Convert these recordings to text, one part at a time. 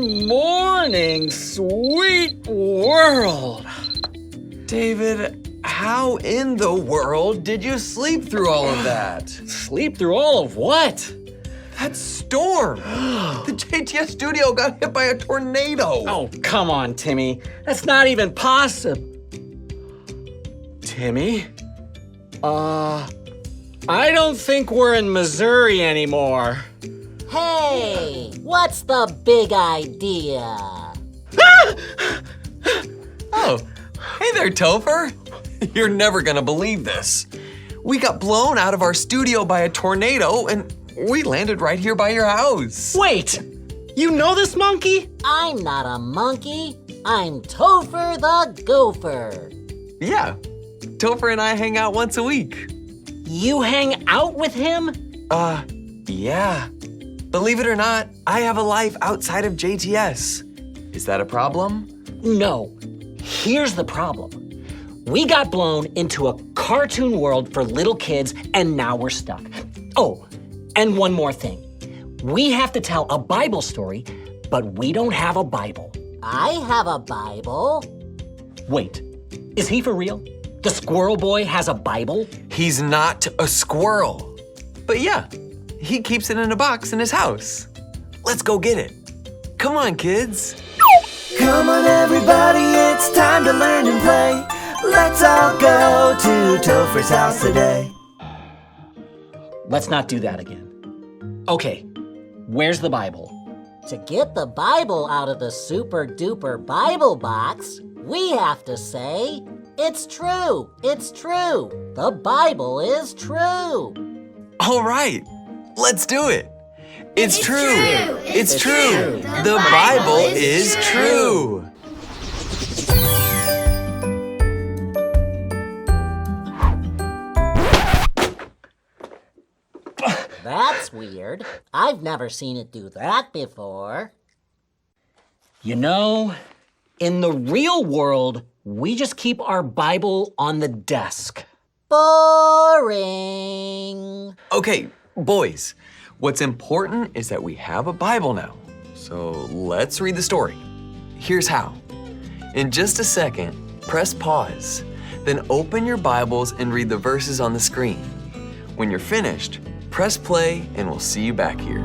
morning, sweet world. David, how in the world did you sleep through all of that? Sleep through all of what? That storm! The JTS studio got hit by a tornado! Oh, come on, Timmy. That's not even possible. Timmy? I don't think we're in Missouri anymore. Hey, what's the big idea? Oh, hey there, Topher. You're never gonna believe this. We got blown out of our studio by a tornado and we landed right here by your house. Wait! You know this monkey? I'm not a monkey. I'm Topher the Gopher. Yeah, Topher and I hang out once a week. You hang out with him? Yeah. Believe it or not, I have a life outside of JTS. Is that a problem? No. Here's the problem. We got blown into a cartoon world for little kids, and now we're stuck. Oh, and one more thing. We have to tell a Bible story, but we don't have a Bible. I have a Bible. Wait, is he for real? The squirrel boy has a Bible? He's not a squirrel. But yeah, he keeps it in a box in his house. Let's go get it. Come on, kids. Come on everybody, it's time to learn and play. Let's all go to Topher's house today. Let's not do that again. Okay, where's the Bible? To get the Bible out of the super duper Bible box, we have to say, it's true, it's true. The Bible is true. All right, let's do it. It's true. It's true. The Bible is true. That's weird. I've never seen it do that before. You know, in the real world, we just keep our Bible on the desk. Boring. Okay, boys, what's important is that we have a Bible now. So let's read the story. Here's how. In just a second, press pause, then open your Bibles and read the verses on the screen. When you're finished, press play and we'll see you back here.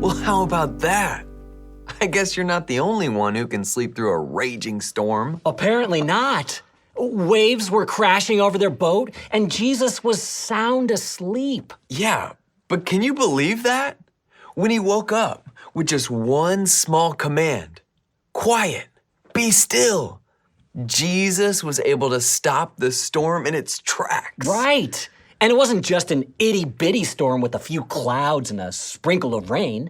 Well, how about that? I guess you're not the only one who can sleep through a raging storm. Apparently not. Waves were crashing over their boat, and Jesus was sound asleep. Yeah, but can you believe that? When he woke up with just one small command, quiet, be still, Jesus was able to stop the storm in its tracks. Right. And it wasn't just an itty-bitty storm with a few clouds and a sprinkle of rain.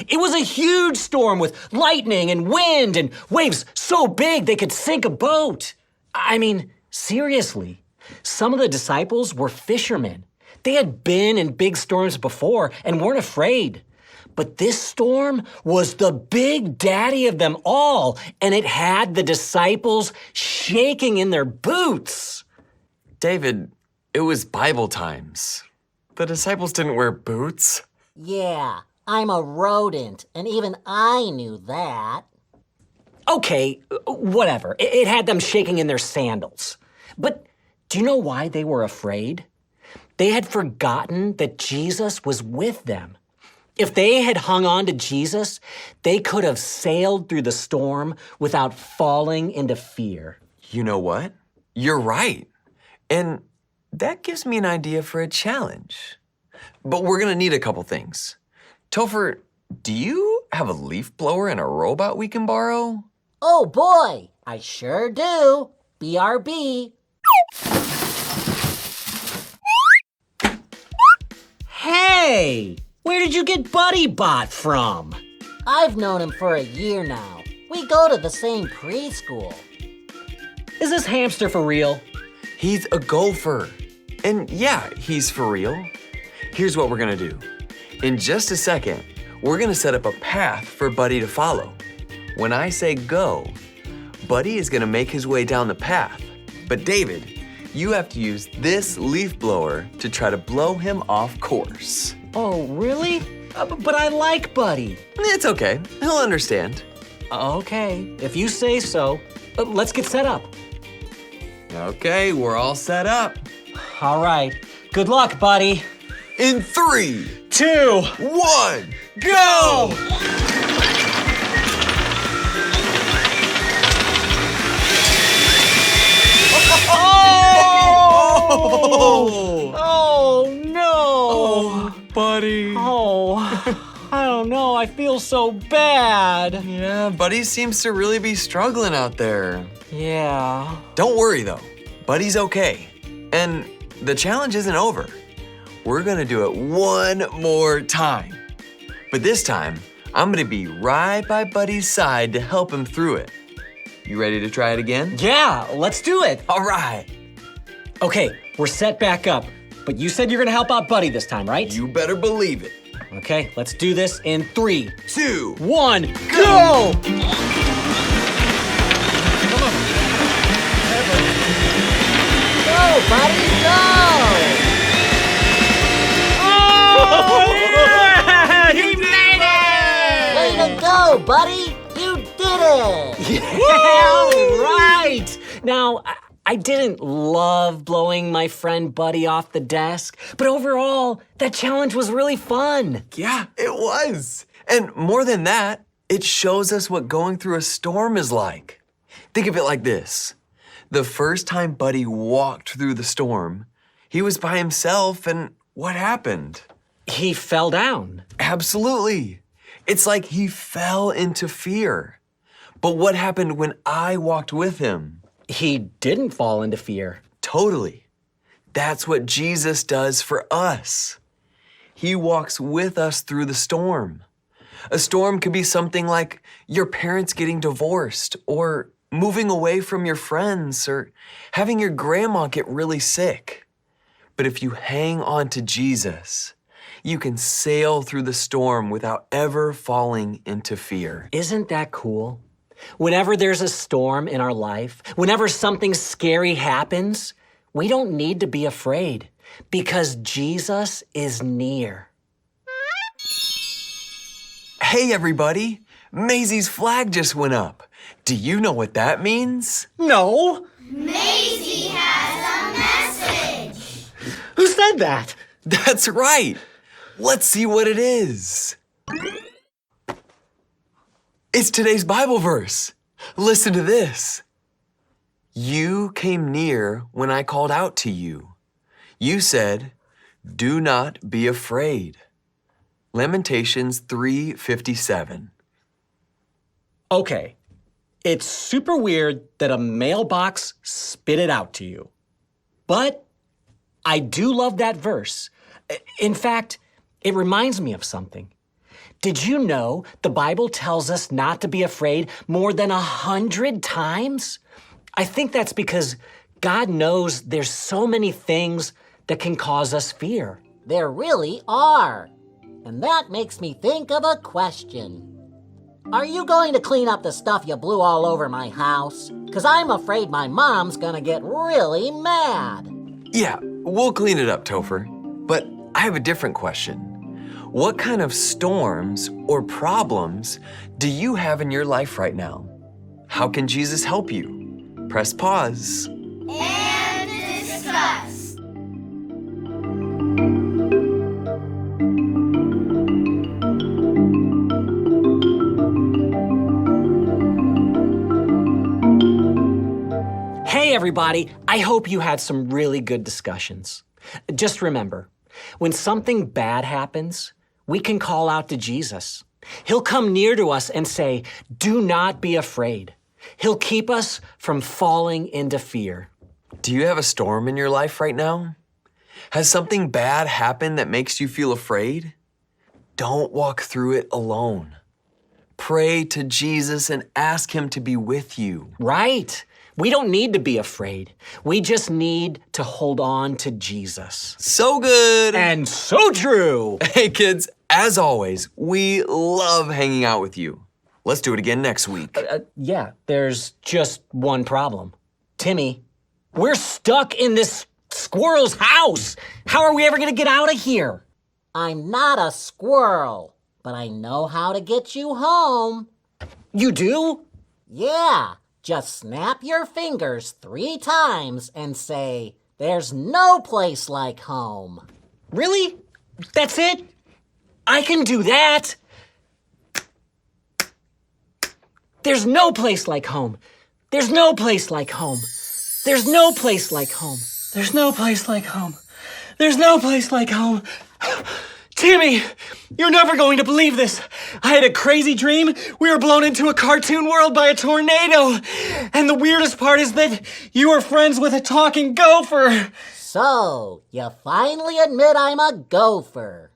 It was a huge storm with lightning and wind and waves so big they could sink a boat. I mean, seriously, some of the disciples were fishermen. They had been in big storms before and weren't afraid. But this storm was the big daddy of them all, and it had the disciples shaking in their boots. David, it was Bible times. The disciples didn't wear boots. Yeah, I'm a rodent, and even I knew that. Okay, whatever. It had them shaking in their sandals. But do you know why they were afraid? They had forgotten that Jesus was with them. If they had hung on to Jesus, they could have sailed through the storm without falling into fear. You know what? You're right. And that gives me an idea for a challenge. But we're gonna need a couple things. Topher, do you have a leaf blower and a robot we can borrow? Oh boy, I sure do. BRB. Hey, where did you get Buddy Bot from? I've known him for a year now. We go to the same preschool. Is this hamster for real? He's a gopher. And yeah, he's for real. Here's what we're gonna do. In just a second, we're gonna set up a path for Buddy to follow. When I say go, Buddy is gonna make his way down the path. But David, you have to use this leaf blower to try to blow him off course. Oh, really? But I like Buddy. It's okay, he'll understand. Okay, if you say so. Let's get set up. Okay, we're all set up. All right. Good luck, Buddy. In 3, 2, 1, go! Oh, no. Buddy. Oh, I don't know. I feel so bad. Yeah, Buddy seems to really be struggling out there. Yeah. Don't worry though, Buddy's okay. And the challenge isn't over. We're gonna do it one more time. But this time, I'm gonna be right by Buddy's side to help him through it. You ready to try it again? Yeah, let's do it. All right. Okay, we're set back up. But you said you're gonna help out Buddy this time, right? You better believe it. Okay, let's do this in 3, 2, 1, go! Go, buddy, go! Oh, yeah! He made it! Way to go, buddy! You did it! Yeah, all right! Now, I didn't love blowing my friend Buddy off the desk, but overall, that challenge was really fun. Yeah, it was. And more than that, it shows us what going through a storm is like. Think of it like this. The first time Buddy walked through the storm, he was by himself, and what happened? He fell down. Absolutely. It's like he fell into fear. But what happened when I walked with him? He didn't fall into fear. Totally. That's what Jesus does for us. He walks with us through the storm. A storm could be something like your parents getting divorced, or moving away from your friends, or having your grandma get really sick. But if you hang on to Jesus, you can sail through the storm without ever falling into fear. Isn't that cool? Whenever there's a storm in our life, whenever something scary happens, we don't need to be afraid because Jesus is near. Hey everybody, Maisie's flag just went up. Do you know what that means? No. Maisie has a message. Who said that? That's right. Let's see what it is. It's today's Bible verse. Listen to this. You came near when I called out to you. You said, "Do not be afraid." Lamentations 3:57. Okay. It's super weird that a mailbox spit it out to you. But I do love that verse. In fact, it reminds me of something. Did you know the Bible tells us not to be afraid more than 100 times? I think that's because God knows there's so many things that can cause us fear. There really are. And that makes me think of a question. Are you going to clean up the stuff you blew all over my house? 'Cause I'm afraid my mom's gonna get really mad. Yeah, we'll clean it up, Topher. But I have a different question. What kind of storms or problems do you have in your life right now? How can Jesus help you? Press pause. And discuss. Hey, everybody. I hope you had some really good discussions. Just remember, when something bad happens, we can call out to Jesus. He'll come near to us and say, "Do not be afraid." He'll keep us from falling into fear. Do you have a storm in your life right now? Has something bad happened that makes you feel afraid? Don't walk through it alone. Pray to Jesus and ask him to be with you. Right. We don't need to be afraid. We just need to hold on to Jesus. So good. And so true. Hey kids, as always, we love hanging out with you. Let's do it again next week. Yeah, there's just one problem. Timmy, we're stuck in this squirrel's house. How are we ever gonna get out of here? I'm not a squirrel, but I know how to get you home. You do? Yeah, just snap your fingers 3 times and say, "There's no place like home." Really? That's it? I can do that. There's no place like home. There's no place like home. There's no place like home. There's no place like home. There's no place like home. Timmy, you're never going to believe this. I had a crazy dream. We were blown into a cartoon world by a tornado. And the weirdest part is that you were friends with a talking gopher. So, you finally admit I'm a gopher.